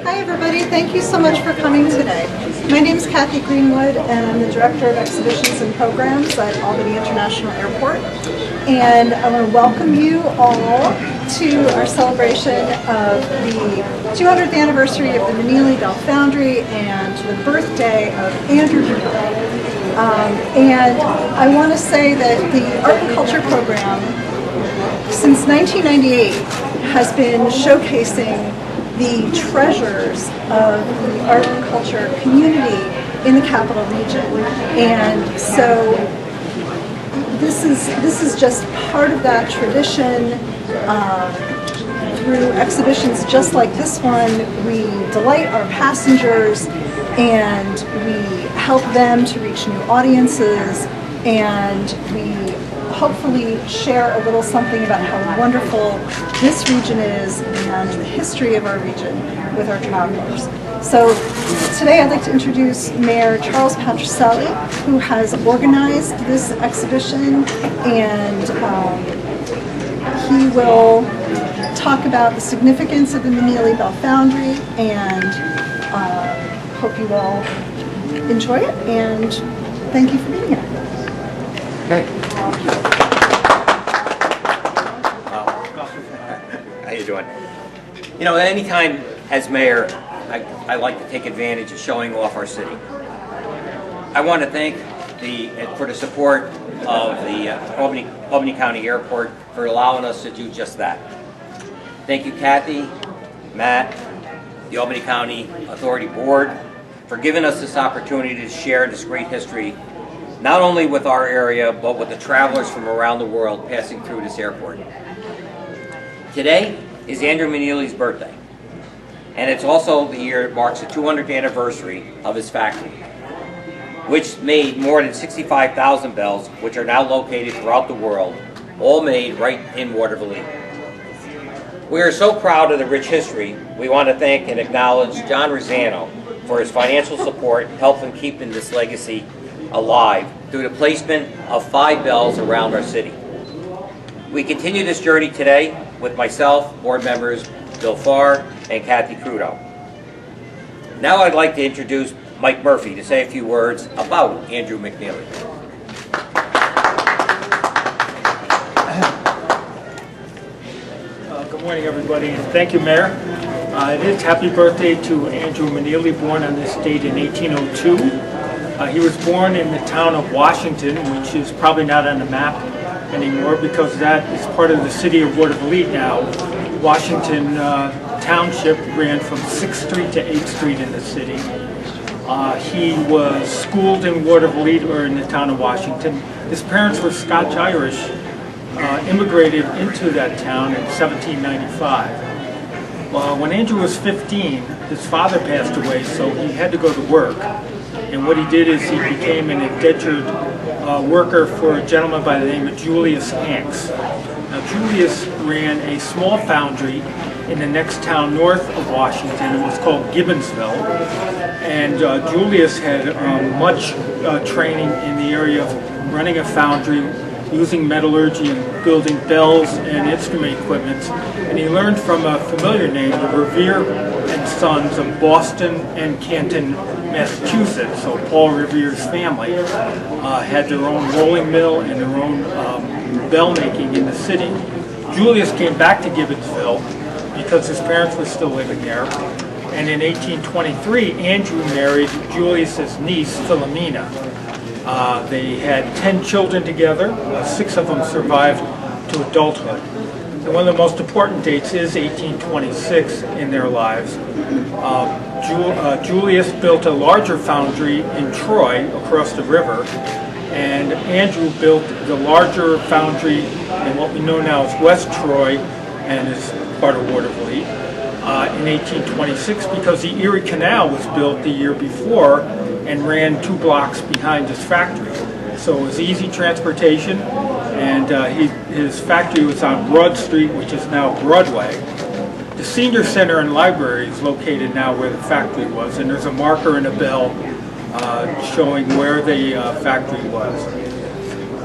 Hi everybody, thank you so much for coming today. My name is Kathy Greenwood and I'm the Director of Exhibitions and Programs at Albany International Airport. And I want to welcome you all to our celebration of the 200th anniversary of the Meneely Bell Foundry and the birthday of Andrew Meneely. And I want to say that the Art and Culture program since 1998 has been showcasing the treasures of the art and culture community in the capital region. And so this is just part of that tradition. Through exhibitions just like this one, we delight our passengers and we help them to reach new audiences, and we hopefully share a little something about how wonderful this region is and the history of our region with our travelers. So today I'd like to introduce Mayor Charles Patricelli, who has organized this exhibition, and he will talk about the significance of the Meneely Bell Foundry, and hope you all enjoy it, and thank you for being here. Okay. How you doing? You know, anytime as mayor, I like to take advantage of showing off our city. I want to thank for the support of the Albany County Airport for allowing us to do just that. Thank you, Kathy, Matt, the Albany County Authority Board, for giving us this opportunity to share this great history, not only with our area, but with the travelers from around the world passing through this airport. Today is Andrew Meneely's birthday, and it's also the year it marks the 200th anniversary of his factory, which made more than 65,000 bells, which are now located throughout the world, all made right in Waterville. We are so proud of the rich history. We want to thank and acknowledge John Rosano for his financial support, helping keeping this legacy alive through the placement of 5 bells around our city. We continue this journey today with myself, board members Bill Farr and Kathy Crudo. Now I'd like to introduce Mike Murphy to say a few words about Andrew Meneely. Good morning, everybody, and thank you, Mayor. It is happy birthday to Andrew Meneely, born on this date in 1802. He was born in the town of Washington, which is probably not on the map anymore because that is part of the city of Waterville now. Washington Township ran from 6th Street to 8th Street in the city. He was schooled in Waterville or in the town of Washington. His parents were Scotch-Irish, immigrated into that town in 1795. When Andrew was 15, his father passed away, so he had to go to work. And what he did is he became an indentured worker for a gentleman by the name of Julius Hanks. Now, Julius ran a small foundry in the next town north of Washington. It was called Gibbonsville. And Julius had much training in the area of running a foundry, using metallurgy and building bells and instrument equipment. And he learned from a familiar name, the Revere and Sons of Boston and Canton, Massachusetts. So Paul Revere's family had their own rolling mill and their own bell making in the city. Julius came back to Gibbonsville because his parents were still living there. And in 1823, Andrew married Julius's niece, Philomena. They had 10 children together. 6 of them survived to adulthood. And one of the most important dates is 1826 in their lives. Julius built a larger foundry in Troy across the river, and Andrew built the larger foundry in what we know now as West Troy and is part of Waterville in 1826 because the Erie Canal was built the year before and ran 2 blocks behind his factory. So it was easy transportation, and his factory was on Broad Street, which is now Broadway. The senior center and library is located now where the factory was, and there's a marker and a bell showing where the factory was.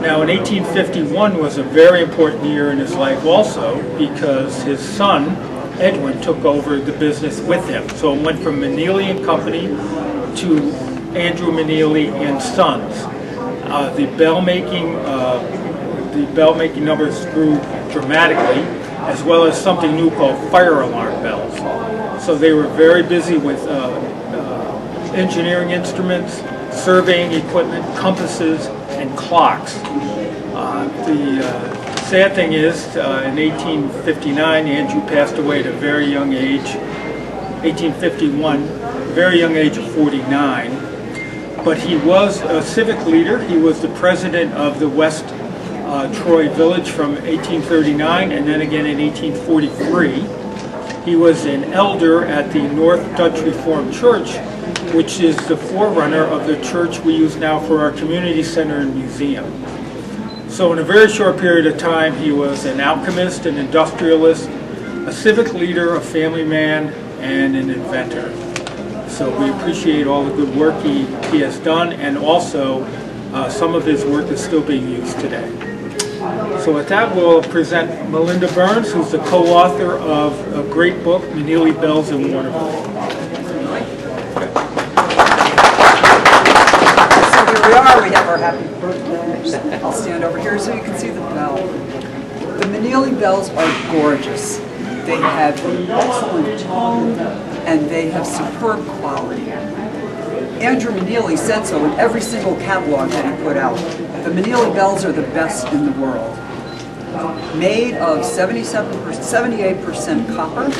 Now in 1851 was a very important year in his life also because his son, Edwin took over the business with him. So it went from Meneely and Company to Andrew Meneely and Sons. The bell making numbers grew dramatically, as well as something new called fire alarm bells. So they were very busy with engineering instruments, surveying equipment, compasses, and clocks. The sad thing is, in 1859, Andrew passed away at a very young age, 1851, very young age of 49. But he was a civic leader. He was the president of the West Troy Village from 1839 and then again in 1843. He was an elder at the North Dutch Reformed Church, which is the forerunner of the church we use now for our community center and museum. So in a very short period of time, he was an alchemist, an industrialist, a civic leader, a family man, and an inventor. So we appreciate all the good work he has done, and also some of his work is still being used today. So with that, we'll present Melinda Burns, who's the co-author of a great book, Meneely Bells in Waterville. So here we are, we have our happy birthday. I'll stand over here so you can see the bell. The Meneely bells are gorgeous. They have excellent tone and they have superb quality. Andrew Meneely said so in every single catalog that he put out. The Meneely bells are the best in the world. Made of 78% copper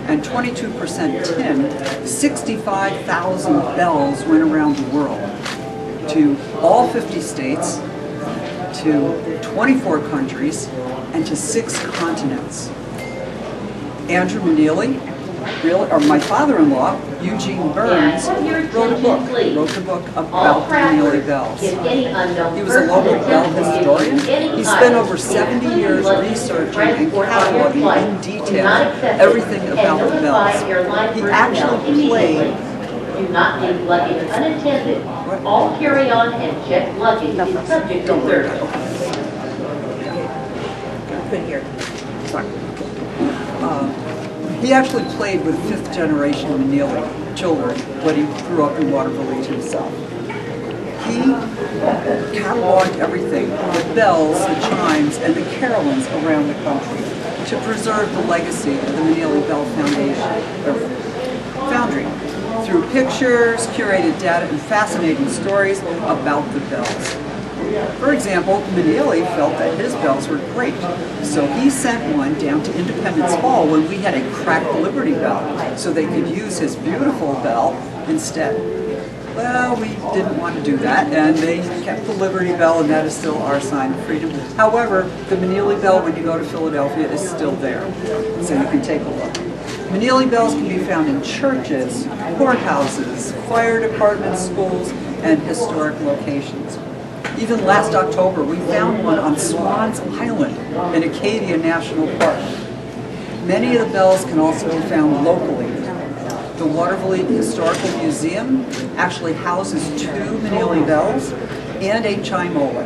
and 22% tin, 65,000 bells went around the world to all 50 states, to 24 countries, and to 6 continents. Andrew Meneely, or my father-in-law, Eugene Burns, wrote the book about the Meneely bells. He was a local bell historian. He spent over 70 years researching and cataloging in detail everything about the bells. He actually played. Do not leave luggage unattended. All carry-on and checked luggage is subject to search. Put here. Sorry. He actually played with 5th generation Meneely children when he grew up in Waterville himself. He cataloged everything, the bells, the chimes, and the carillons around the country to preserve the legacy of the Meneely Bell Foundry through pictures, curated data, and fascinating stories about the bells. For example, Meneely felt that his bells were great, so he sent one down to Independence Hall when we had a cracked Liberty Bell, so they could use his beautiful bell instead. Well, we didn't want to do that, and they kept the Liberty Bell, and that is still our sign of freedom. However, the Meneely Bell, when you go to Philadelphia, is still there, so you can take a look. Meneely bells can be found in churches, courthouses, fire departments, schools, and historic locations. Even last October, we found one on Swans Island in Acadia National Park. Many of the bells can also be found locally. The Waterville Historical Museum actually houses 2 Meneely bells and a chimola.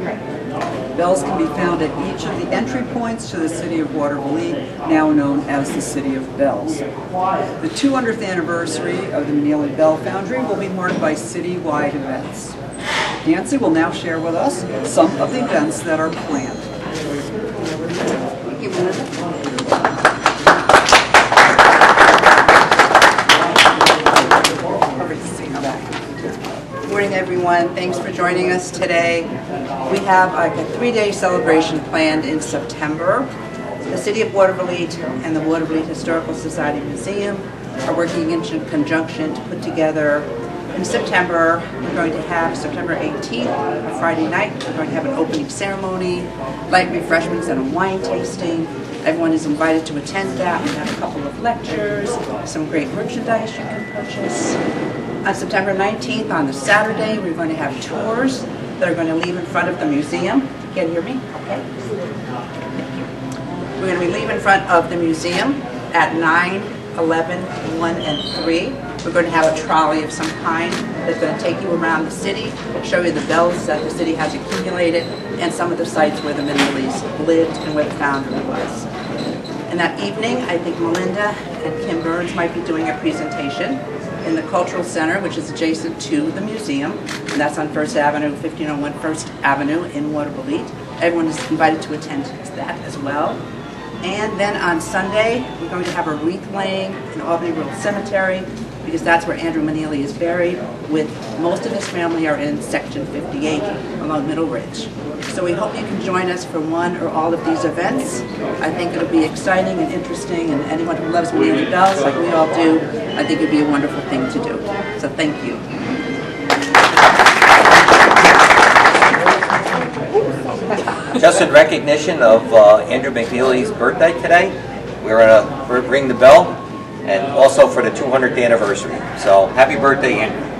Bells can be found at each of the entry points to the city of Waterville, now known as the City of Bells. The 200th anniversary of the Meneely Bell Foundry will be marked by citywide events. Nancy will now share with us some of the events that are planned. Thank you, Melinda. Good morning, everyone. Thanks for joining us today. We have a 3-day celebration planned in September. The City of Waterville and the Waterville Historical Society Museum are working in conjunction to put together. In September, we're going to have September 18th, a Friday night. We're going to have an opening ceremony, light refreshments, and a wine tasting. Everyone is invited to attend that. We have a couple of lectures, some great merchandise you can purchase. On September 19th, on the Saturday, we're going to have tours that are going to leave in front of the museum. Can you hear me? Okay. Thank you. We're going to be leaving in front of the museum at 9, 11, 1, and 3. We're going to have a trolley of some kind that's going to take you around the city, show you the bells that the city has accumulated, and some of the sites where the Meneleys lived and where the foundry was. And that evening, I think Melinda and Kim Burns might be doing a presentation in the Cultural Center, which is adjacent to the museum, and that's on First Avenue, 1501 First Avenue in Waterville. Everyone is invited to attend that as well. And then on Sunday, we're going to have a wreath laying in Albany Rural Cemetery, because that's where Andrew Meneely is buried, with most of his family are in Section 58 along Middle Ridge. So we hope you can join us for one or all of these events. I think it'll be exciting and interesting, and anyone who loves Meneely Bells, like we all do, I think it'd be a wonderful thing to do. So thank you. Just in recognition of Andrew Meneely's birthday today, we're going to ring the bell, and also for the 200th anniversary. So happy birthday, Andrew.